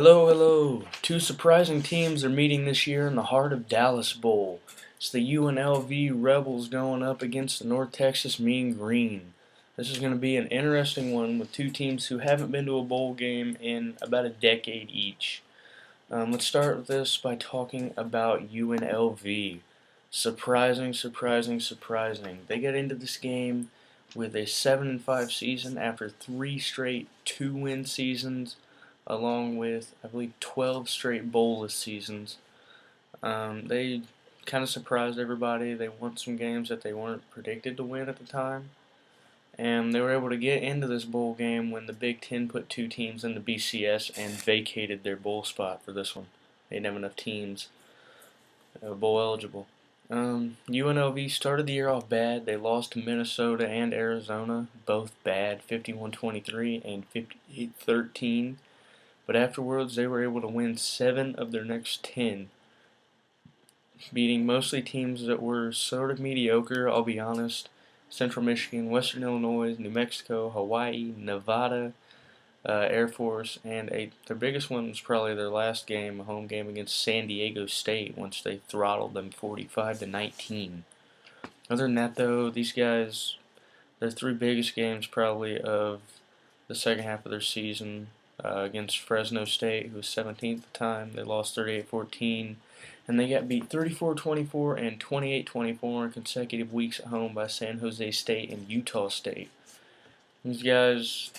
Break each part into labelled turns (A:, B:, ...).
A: Hello. Two surprising teams are meeting this year in the heart of Dallas Bowl. It's the UNLV Rebels going up against the North Texas Mean Green. This is going to be an interesting one with two teams who haven't been to a bowl game in about a decade each. Let's start with this by talking about UNLV. Surprising. They got into this game with a 7-5 season after three straight 2-win seasons, along with, I believe, 12 straight bowlless seasons. They kind of surprised everybody. They won some games that they weren't predicted to win at the time. And they were able to get into this bowl game when the Big Ten put two teams in the BCS and vacated their bowl spot for this one. They didn't have enough teams bowl eligible. UNLV started the year off bad. They lost to Minnesota and Arizona, both bad, 51-23 and 58-13. But afterwards, they were able to win 7 of their next 10, beating mostly teams that were sort of mediocre, I'll be honest. Central Michigan, Western Illinois, New Mexico, Hawaii, Nevada, Air Force, and their biggest one was probably their last game, a home game against San Diego State, once they throttled them 45-19. Other than that, though, these guys, their three biggest games probably of the second half of their season, against Fresno State, who was 17th at the time. They lost 38-14, and they got beat 34-24 and 28-24 in consecutive weeks at home by San Jose State and Utah State. These guys,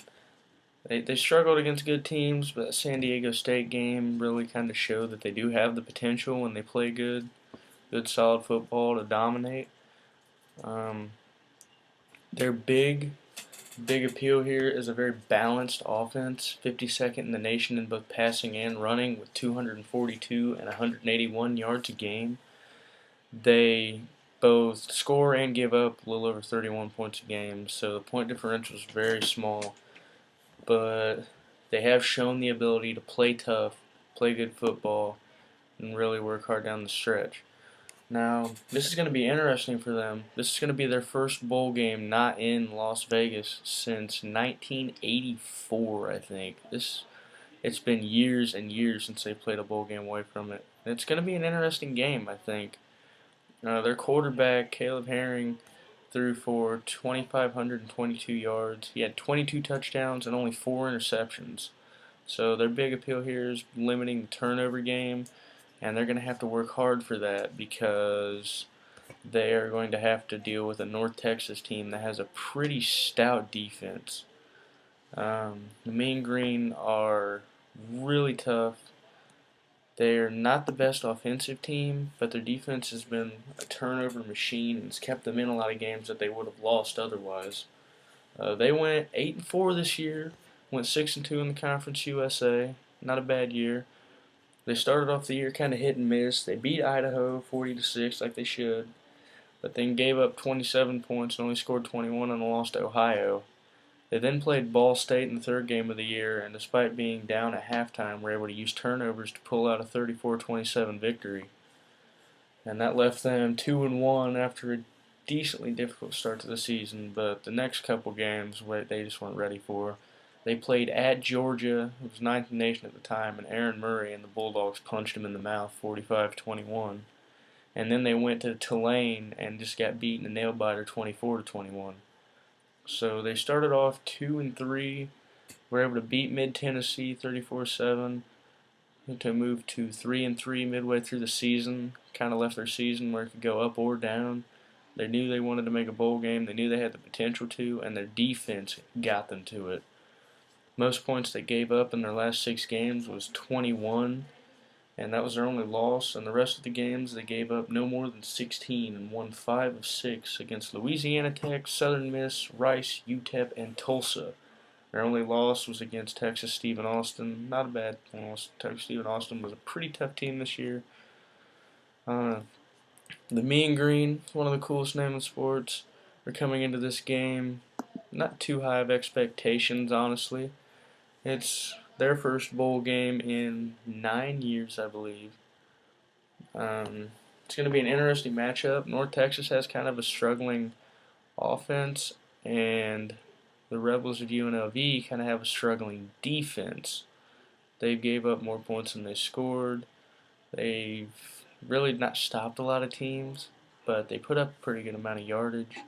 A: they struggled against good teams, but that San Diego State game really kind of showed that they do have the potential when they play good solid football to dominate. Their big appeal here is a very balanced offense, 52nd in the nation in both passing and running, with 242 and 181 yards a game. They both score and give up a little over 31 points a game, so the point differential is very small. But they have shown the ability to play tough, play good football, and really work hard down the stretch. Now, this is going to be interesting for them. This is going to be their first bowl game not in Las Vegas since 1984, I think. It's been years and years since they played a bowl game away from it. And it's going to be an interesting game, I think. Their quarterback, Caleb Herring, threw for 2,522 yards. He had 22 touchdowns and only 4 interceptions. So their big appeal here is limiting the turnover game. And they're going to have to work hard for that because they are going to have to deal with a North Texas team that has a pretty stout defense. The Mean Green are really tough. They're not the best offensive team, but their defense has been a turnover machine and it's kept them in a lot of games that they would have lost otherwise. They went 8-4 this year, went 6-2 in the Conference USA. Not a bad year. They started off the year kind of hit and miss. They beat Idaho 40-6 like they should, but then gave up 27 points and only scored 21 and lost to Ohio. They then played Ball State in the third game of the year, and despite being down at halftime, were able to use turnovers to pull out a 34-27 victory. And that left them 2-1 after a decently difficult start to the season, but the next couple games they just weren't ready for. They played at Georgia, who was 9th in the nation at the time, and Aaron Murray and the Bulldogs punched him in the mouth 45-21. And then they went to Tulane and just got beaten a nail-biter 24-21. So they started off 2-3, were able to beat Mid-Tennessee 34-7, to move to 3-3 midway through the season. Kind of left their season where it could go up or down. They knew they wanted to make a bowl game. They knew they had the potential to, and their defense got them to it. Most points they gave up in their last 6 games was 21, and that was their only loss. And the rest of the games they gave up no more than 16 and won 5 of 6 against Louisiana Tech, Southern Miss, Rice, UTEP, and Tulsa. Their only loss was against Texas Stephen Austin. Not a bad loss. Texas Stephen Austin was a pretty tough team this year. The Mean Green, one of the coolest names in sports, are coming into this game. Not too high of expectations, honestly. It's their first bowl game in 9 years, I believe. It's going to be an interesting matchup. North Texas has kind of a struggling offense, and the Rebels of UNLV kind of have a struggling defense. They gave up more points than they scored. They've really not stopped a lot of teams, but they put up a pretty good amount of yardage.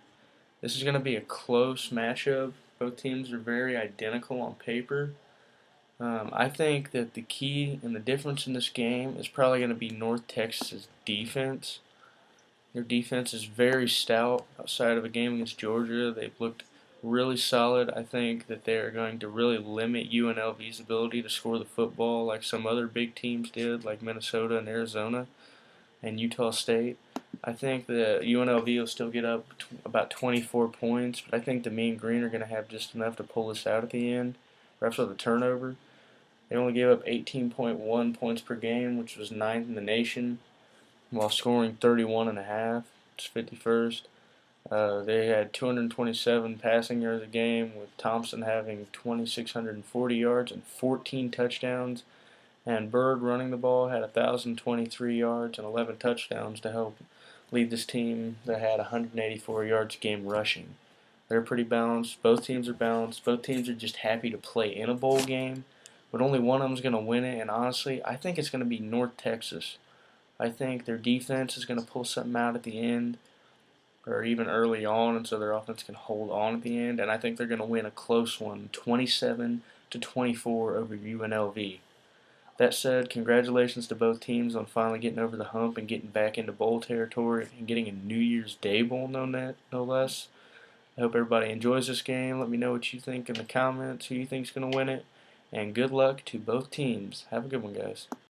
A: This is going to be a close matchup. Both teams are very identical on paper. I think that the key and the difference in this game is probably going to be North Texas' defense. Their defense is very stout outside of a game against Georgia. They've looked really solid. I think that they're going to really limit UNLV's ability to score the football like some other big teams did, like Minnesota and Arizona and Utah State. I think that UNLV will still get up about 24 points, but I think the Mean Green are going to have just enough to pull this out at the end, perhaps with a turnover. They only gave up 18.1 points per game, which was ninth in the nation, while scoring 31.5, which is 51st. They had 227 passing yards a game, with Thompson having 2,640 yards and 14 touchdowns. And Bird running the ball had 1,023 yards and 11 touchdowns to help lead this team that had 184 yards a game rushing. They're pretty balanced. Both teams are balanced. Both teams are just happy to play in a bowl game, but only one of them is going to win it. And honestly, I think it's going to be North Texas. I think their defense is going to pull something out at the end or even early on, and so their offense can hold on at the end. And I think they're going to win a close one, 27-24 over UNLV. That said, congratulations to both teams on finally getting over the hump and getting back into bowl territory and getting a New Year's Day bowl, no less. I hope everybody enjoys this game. Let me know what you think in the comments, who you think is going to win it, and good luck to both teams. Have a good one, guys.